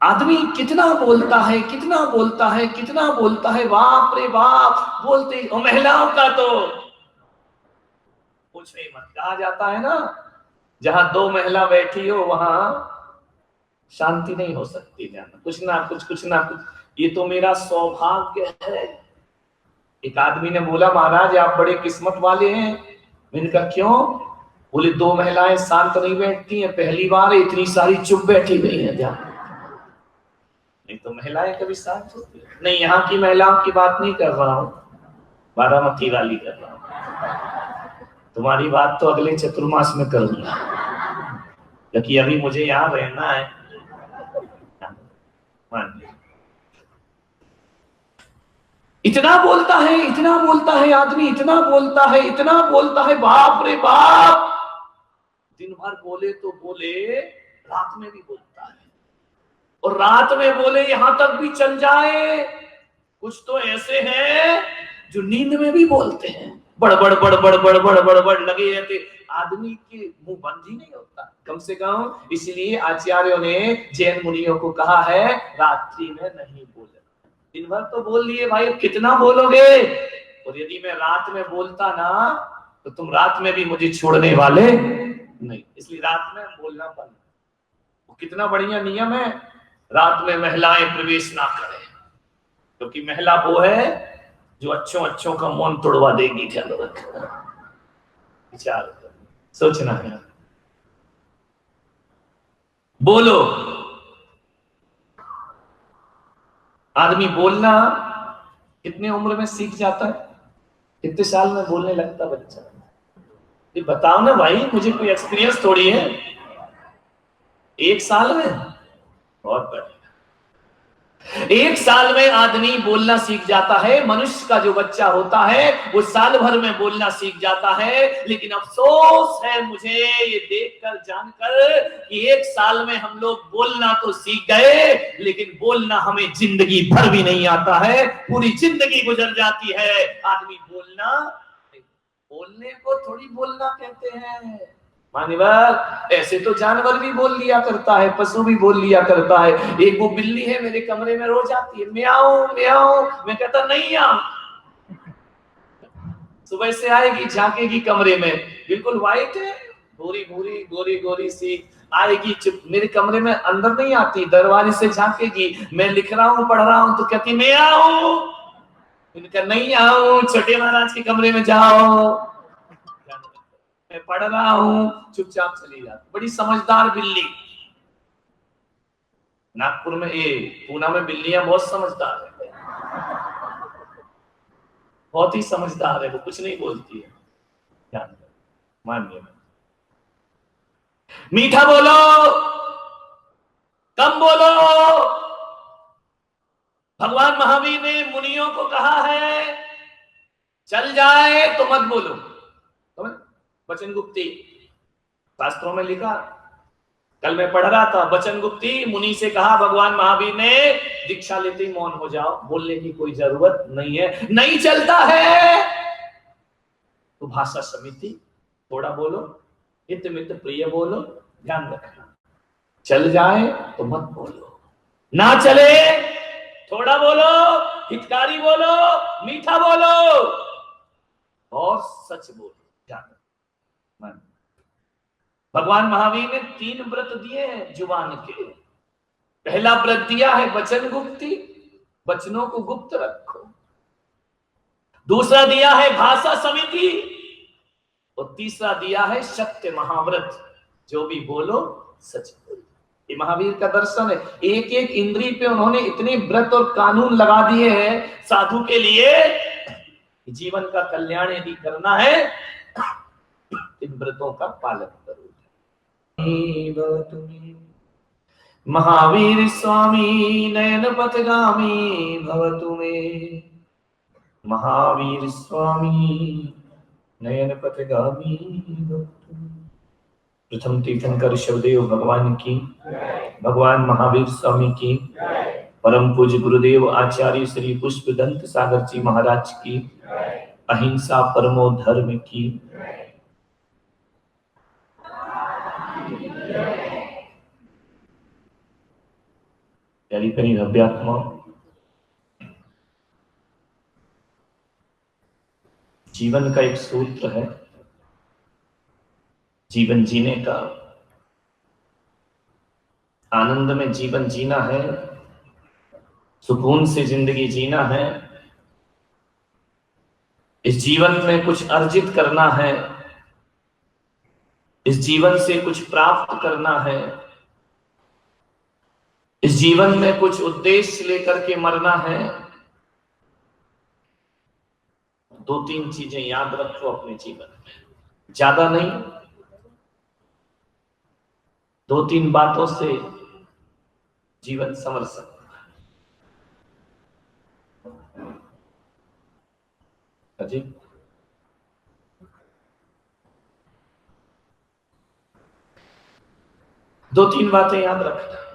आदमी कितना बोलता है, कितना बोलता है, कितना बोलता है, बाप रे बाप बोलते। और महिलाओं का तो कुछ नहीं मत। कहा जाता है ना, जहां दो महिला बैठी हो वहां शांति नहीं हो सकती। जाना कुछ ना कुछ, कुछ ना कुछ। ये तो मेरा सौभाग्य है। एक आदमी ने बोला, महाराज आप बड़े किस्मत वाले हैं। मैंने कहा क्यों? बोले दो महिलाएं शांत नहीं बैठती हैं, पहली बार इतनी सारी चुप बैठी गई हैं। ध्यान, नहीं तो महिलाएं कभी शांत होती नहीं। यहाँ की महिलाओं की बात नहीं कर रहा हूँ, बारामती वाली कर रहा हूँ। तुम्हारी बात तो अगले चतुर्मास में करूंगा, क्योंकि अभी मुझे यहाँ रहना है। इतना बोलता है, इतना बोलता है आदमी, इतना बोलता है, इतना बोलता है, बाप रे बाप। दिन भर बोले तो बोले, रात में भी बोलता है। और रात में बोले यहां तक भी चल जाए। कुछ तो ऐसे हैं जो नींद में भी बोलते हैं, बड़बड़ बड़बड़ बड़बड़ बड़बड़ लगे रहते। आदमी के मुंह बंद ही नहीं होता कम से कम। इसलिए आचार्यों ने जैन मुनियों को कहा है रात्रि में नहीं बोलना। दिन भर तो बोल लिए भाई, कितना बोलोगे? और यदि मैं रात में बोलता ना तो तुम रात में भी मुझे छोड़ने वाले नहीं। इसलिए रात में बोलना बंद। वो कितना बढ़िया नियम है, रात में महिलाएं प्रवेश ना करें, क्योंकि महिला वो है जो अच्छों अच्छों का मन तोड़वा देगी। ख्याल रखना, विचार सोचना है। बोलो। आदमी बोलना कितने उम्र में सीख जाता है? कितने साल में बोलने लगता बच्चा? ये बताओ ना भाई, मुझे कोई एक्सपीरियंस थोड़ी है। 1 साल में? बहुत बढ़िया। 1 साल में आदमी बोलना सीख जाता है। मनुष्य का जो बच्चा होता है वो साल भर में बोलना सीख जाता है। लेकिन अफसोस है मुझे ये देखकर, जानकर कि 1 साल में हम लोग बोलना तो सीख गए, लेकिन बोलना हमें जिंदगी भर भी नहीं आता है। पूरी जिंदगी गुजर जाती है आदमी बोलना। बोलने को थोड़ी बोलना कहते हैं मान्यवर। ऐसे तो जानवर भी बोल लिया करता है, पशु भी बोल लिया करता है। एक वो बिल्ली है मेरे कमरे में रोज आती है, म्याऊं म्याऊं। मैं कहता नहीं आऊं। सुबह से आएगी, झांकेगी कमरे में, बिल्कुल व्हाइट है, भूरी भूरी गोरी गोरी सी। आएगी चुप मेरे कमरे में, अंदर नहीं आती, दरवाजे से झांकेगी। मैं लिख रहा हूँ, पढ़ रहा हूँ तो कहती मैं आऊं। इनका नहीं आऊं, छोटे महाराज के कमरे में जाओ, मैं पढ़ रहा हूं, चुपचाप चली जाती। बड़ी समझदार बिल्ली। नागपुर में, ये पूना में बिल्लियां बहुत समझदार है, बहुत ही समझदार है। वो कुछ नहीं बोलती है, ध्यान मानिए। मीठा बोलो, कम बोलो। भगवान महावीर ने मुनियों को कहा है चल जाए तो मत बोलो। वचन गुप्ती शास्त्रों में लिखा। कल मैं पढ़ रहा था, वचन गुप्ती मुनि से कहा भगवान महावीर ने, दीक्षा लेते ही मौन हो जाओ, बोलने की कोई जरूरत नहीं है। नहीं चलता है तो भाषा समिति थोड़ा बोलो, हित मित प्रिय बोलो, ध्यान रखना। चल जाए तो मत बोलो, ना चले थोड़ा बोलो, हितकारी बोलो, मीठा बोलो और सच बोलो। ध्यान रखना। भगवान महावीर ने 3 व्रत दिए हैं जुबान के। पहला व्रत दिया है वचन गुप्ती, वचनों को गुप्त रखो। दूसरा दिया है भाषा समिति, और तीसरा दिया है सत्य महाव्रत, जो भी बोलो सच बोलो। ये महावीर का दर्शन है। एक एक इंद्रिय पे उन्होंने इतने व्रत और कानून लगा दिए हैं साधु के लिए। जीवन का कल्याण यदि करना है इन व्रतों का पालन करो। महावीर स्वामी नयन पथगामी भवतु मे। महावीर स्वामी नयन पथगामी भवतु। प्रथम तीर्थंकर ऋषभदेव भगवान की, भगवान महावीर स्वामी की, परम पूज्य गुरुदेव आचार्य श्री पुष्पदंत सागर जी महाराज की, अहिंसा परमो धर्म की। प्यारी प्यारी अध्यात्मा, जीवन का एक सूत्र है, जीवन जीने का, आनंद में जीवन जीना है, सुकून से जिंदगी जीना है, इस जीवन में कुछ अर्जित करना है, इस जीवन से कुछ प्राप्त करना है, इस जीवन में कुछ उद्देश्य लेकर के मरना है। दो तीन चीजें याद रखो अपने जीवन में, ज्यादा नहीं, दो तीन बातों से जीवन संवर सकता है। जी, दो तीन बातें याद रखना।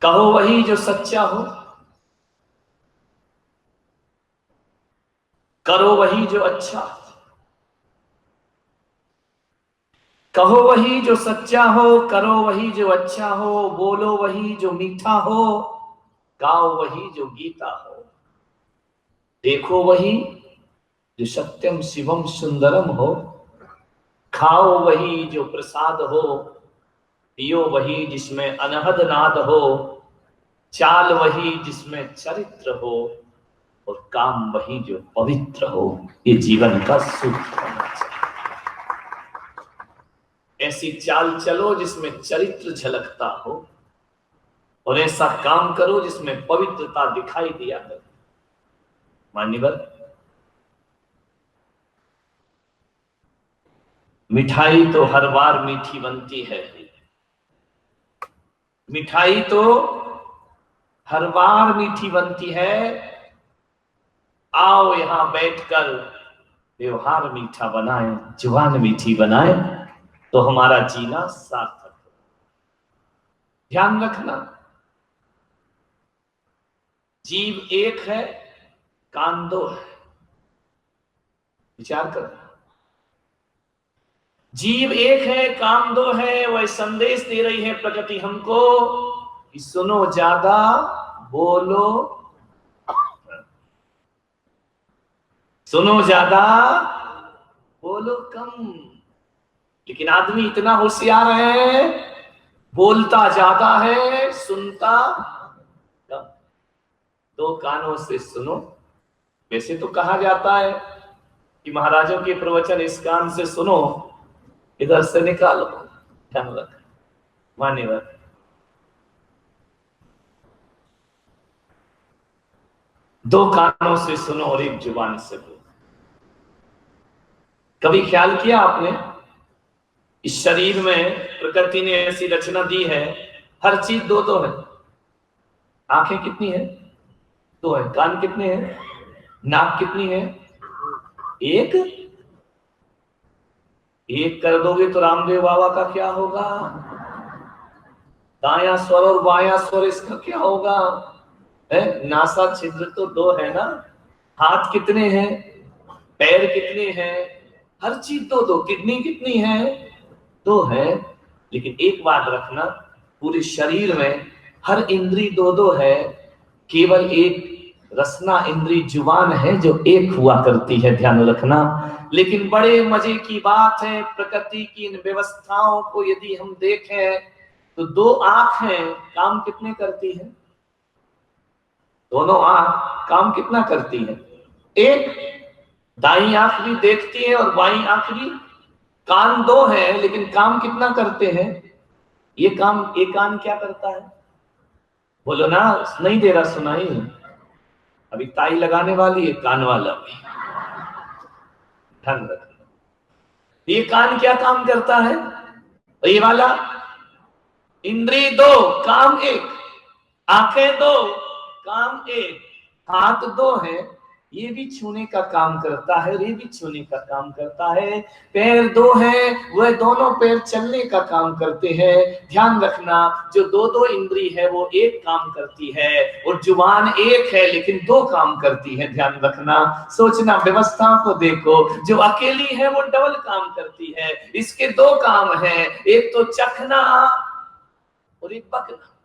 कहो वही जो सच्चा हो, करो वही जो अच्छा, कहो वही जो सच्चा हो, करो वही जो अच्छा हो, बोलो वही जो मीठा हो, गाओ वही जो गीता हो, देखो वही जो सत्यम शिवम सुंदरम हो, खाओ वही जो प्रसाद हो, पियो वही जिसमें अनहद नाद हो, चाल वही जिसमें चरित्र हो, और काम वही जो पवित्र हो। ये जीवन का सूत्र होना चाहिए। ऐसी चाल चलो जिसमें चरित्र झलकता हो, और ऐसा काम करो जिसमें पवित्रता दिखाई दिया करे। मान्यवर, मिठाई तो हर बार मीठी बनती है, मिठाई तो हर बार मीठी बनती है, आओ यहां बैठकर व्यवहार मीठा बनाए, जुबान मीठी बनाए, तो हमारा जीना सार्थक हो। ध्यान रखना, जीव एक है, कान दो है। विचार करना, जीव एक है, काम दो है। वह संदेश दे रही है प्रकृति हमको कि सुनो ज्यादा, बोलो, सुनो ज्यादा, बोलो कम। लेकिन आदमी इतना होशियार है, बोलता ज्यादा है, सुनता कम। दो कानों से सुनो। वैसे तो कहा जाता है कि महाराजों के प्रवचन इस कान से सुनो, इधर से निकालो। ध्यान रख, मान्यवर, दो कानों से सुनो और एक जुबान से बोलो। कभी ख्याल किया आपने, इस शरीर में प्रकृति ने ऐसी रचना दी है, हर चीज दो दो है। आंखें कितनी है? दो है। कान कितने हैं? नाक कितनी है? एक। एक कर दोगे तो रामदेव बाबा का क्या होगा? दाया स्वर और बाया स्वर, इसका क्या होगा? है नासा छिद्र तो दो है ना। हाथ कितने हैं? पैर कितने हैं? हर चीज दो दो। किडनी कितनी है? दो है। लेकिन एक बात रखना, पूरे शरीर में हर इंद्री दो दो है, केवल एक रसना इंद्री जुबान है जो एक हुआ करती है। ध्यान रखना। लेकिन बड़े मजे की बात है, प्रकृति की इन व्यवस्थाओं को यदि हम देखें तो दो आंख हैं, काम कितने करती है? दोनों आंख काम कितना करती है? एक। दाई आंख भी देखती है और बाई आंख भी। कान दो है लेकिन काम कितना करते हैं? ये काम, एक कान क्या करता है? बोलो ना, नहीं दे रहा सुनाई। अभी ताई लगाने वाली है कान वाला भी। ध्यान रखना, ये कान क्या काम करता है? ये वाला इंद्री दो, काम एक। आंखें दो, काम एक। हाथ दो है, ये भी छूने का काम करता है और ये भी छूने का काम करता है। पैर दो है, वह दोनों पैर चलने का काम करते हैं। ध्यान रखना, जो दो दो इंद्री है वो एक काम करती है, और जुबान एक है लेकिन दो काम करती है। ध्यान रखना, सोचना, व्यवस्था को देखो, जो अकेली है वो डबल काम करती है। इसके दो काम है, एक तो चखना और एक बकरा।